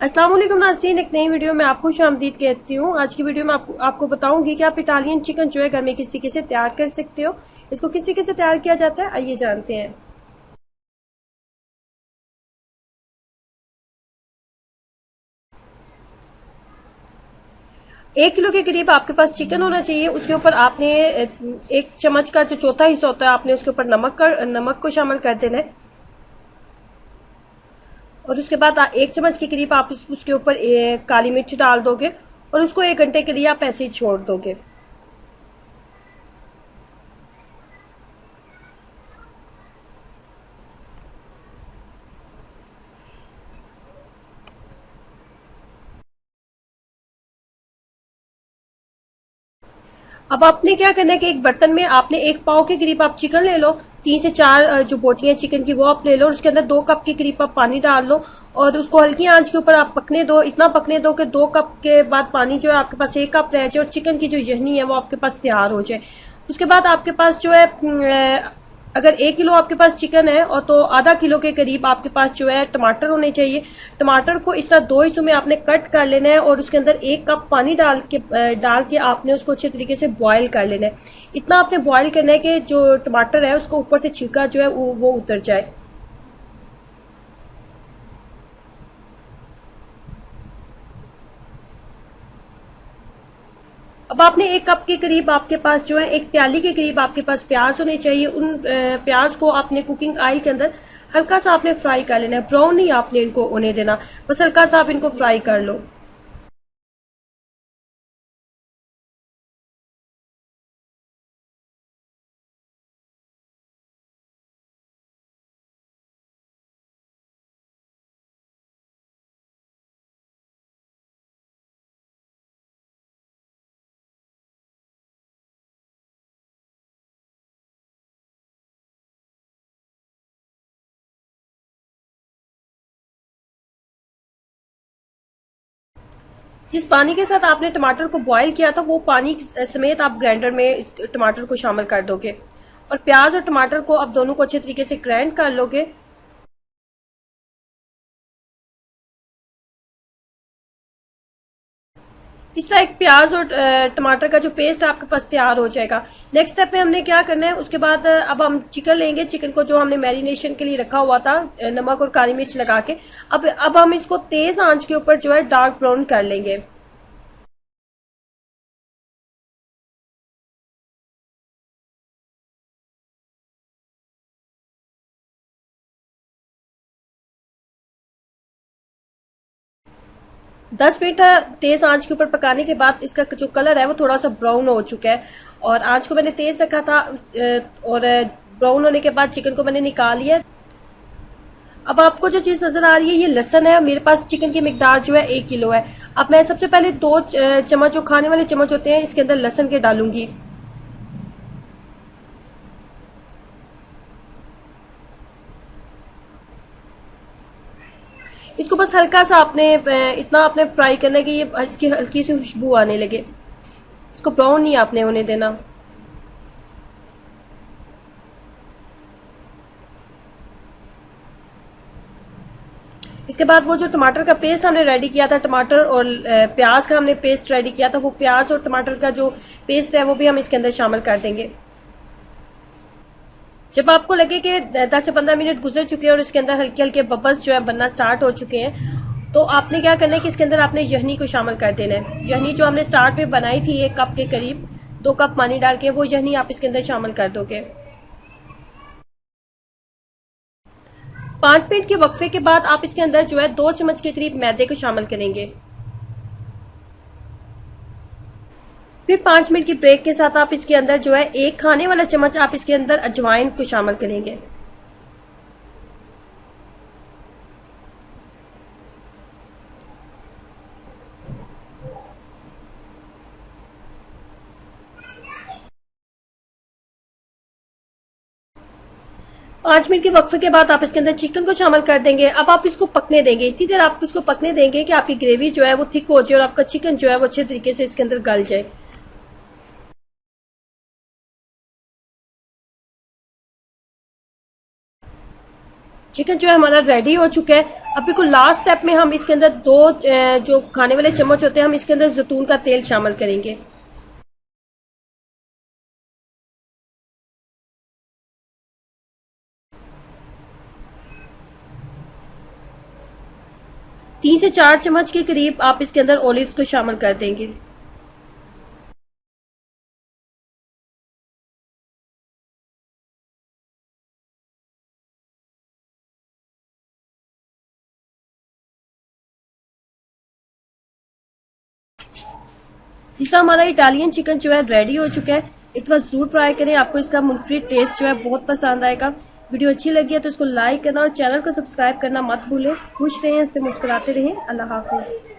अस्सलाम वालेकुम नाज़रीन, एक नई वीडियो में आपको खुशामदीद कहती हूँ। आज की वीडियो में आपको बताऊंगी कि आप इटालियन चिकन जो है घर में किस तरीके से तैयार कर सकते हो। इसको किस तरीके से तैयार किया जाता है आइए जानते हैं। 1 किलो के करीब आपके पास चिकन होना चाहिए। उसके ऊपर आपने 1 चम्मच का जो चौथा हिस्सा होता है आपने उसके ऊपर नमक को शामिल कर देना है। और उसके बाद 1 चम्मच के करीब आप उसके ऊपर काली मिर्च डाल दोगे और उसको 1 घंटे के लिए आप ऐसे ही छोड़ दोगे। अब आपने क्या करना है कि एक बर्तन में आपने 1 पाव के करीब आप चिकन ले लो। 3 से 4 जो बोटियां चिकन की वो आप ले लो और उसके अंदर 2 कप के करीब आप पानी डाल लो और उसको हल्की आंच के ऊपर आप पकने दो। इतना पकने दो कि 2 कप के बाद पानी जो है आपके पास 1 कप रह जाए और चिकन की जो यखनी है वो आपके पास तैयार हो जाए। उसके बाद आपके पास जो है अगर 1 किलो आपके पास चिकन है और तो ½ किलो के करीब आपके पास जो है टमाटर होने चाहिए। टमाटर को इस तरह 2 हिस्सों में आपने कट कर लेना है और उसके अंदर 1 कप पानी डाल के आपने उसको अच्छे तरीके से बॉयल कर लेना है। इतना आपने बॉयल करना है कि जो टमाटर है उसको ऊपर से छिलका जो है वो उतर जाए। अब आपने 1 कप के करीब आपके पास जो है 1 प्याली के करीब आपके पास प्याज होने चाहिए। उन प्याज को आपने कुकिंग ऑयल के अंदर हल्का सा आपने फ्राई कर लेना है। ब्राउन नहीं आपने इनको होने देना, बस हल्का सा आप इनको फ्राई कर लो। जिस पानी के साथ आपने टमाटर को बॉईल किया था वो पानी समेत आप ग्राइंडर में टमाटर को शामिल कर दोगे और प्याज और टमाटर को आप दोनों को अच्छे तरीके से ग्राइंड कर लोगे। इस तरह एक प्याज और टमाटर का जो पेस्ट आपके पास तैयार हो जाएगा। नेक्स्ट स्टेप में हमने क्या करना है, उसके बाद अब हम चिकन लेंगे। चिकन को जो हमने मैरिनेशन के लिए रखा हुआ था नमक और काली मिर्च लगा के, अब हम इसको तेज आंच के ऊपर जो है डार्क ब्राउन कर लेंगे। 10 मिनट तेज आंच के ऊपर पकाने के बाद इसका जो कलर है वो थोड़ा सा ब्राउन हो चुका है और आंच को मैंने तेज रखा था और ब्राउन होने के बाद चिकन को मैंने निकाल लिया। अब आपको जो चीज नजर आ रही है ये लहसन है। मेरे पास चिकन की मिकदार जो है 1 किलो है। अब मैं सबसे पहले 2 चम्मच जो खाने वाले चम्मच होते हैं इसके अंदर लहसन के डालूंगी। इसको बस हल्का सा आपने इतना आपने फ्राई करना है कि ये इसकी हल्की सी खुशबू आने लगे। इसको ब्राउन नहीं आपने होने देना। इसके बाद वो जो टमाटर का पेस्ट हमने रेडी किया था, टमाटर और प्याज का हमने पेस्ट रेडी किया था, वो प्याज और टमाटर का जो पेस्ट है वो भी हम इसके अंदर शामिल कर देंगे। जब आपको लगे कि 10 से 15 मिनट गुजर चुके हैं और इसके अंदर हल्के हल्के बबल्स जो है बनना स्टार्ट हो चुके हैं, तो आपने क्या करना है कि इसके अंदर आपने यखनी को शामिल कर देना है। यखनी जो हमने स्टार्ट में बनाई थी 1 कप के करीब, 2 कप पानी डाल के वो यखनी आप इसके अंदर शामिल कर दोगे। 5 मिनट के वक्फे के बाद आप इसके अंदर जो है 2 चम्मच के करीब मैदे को शामिल करेंगे। फिर 5 मिनट की ब्रेक के साथ आप इसके अंदर जो है 1 खाने वाला चम्मच आप इसके अंदर अजवाइन को शामिल करेंगे। पांच मिनट के वक्फे के बाद आप इसके अंदर चिकन को शामिल कर देंगे। अब आप इसको पकने देंगे। इतनी देर आप इसको पकने देंगे कि आपकी ग्रेवी जो है वो थिक हो जाए और आपका चिकन जो है वो अच्छे तरीके से इसके अंदर गल जाए। चिकन जो है हमारा रेडी हो चुका है। अब बिल्कुल लास्ट स्टेप में हम इसके अंदर दो जो खाने वाले चम्मच होते हैं, हम इसके अंदर जैतून का तेल शामिल करेंगे। तीन से चार चम्मच के करीब आप इसके अंदर ओलिव्स को शामिल कर देंगे। तीसरा हमारा इटालियन चिकन जो है रेडी हो चुका है। एक बार जरूर ट्राई करें, आपको इसका मुल्फी टेस्ट जो है बहुत पसंद आएगा। वीडियो अच्छी लगी है तो इसको लाइक करना और चैनल को सब्सक्राइब करना मत भूलें। खुश रहें, इससे मुस्कुराते रहें। अल्लाह हाफिज।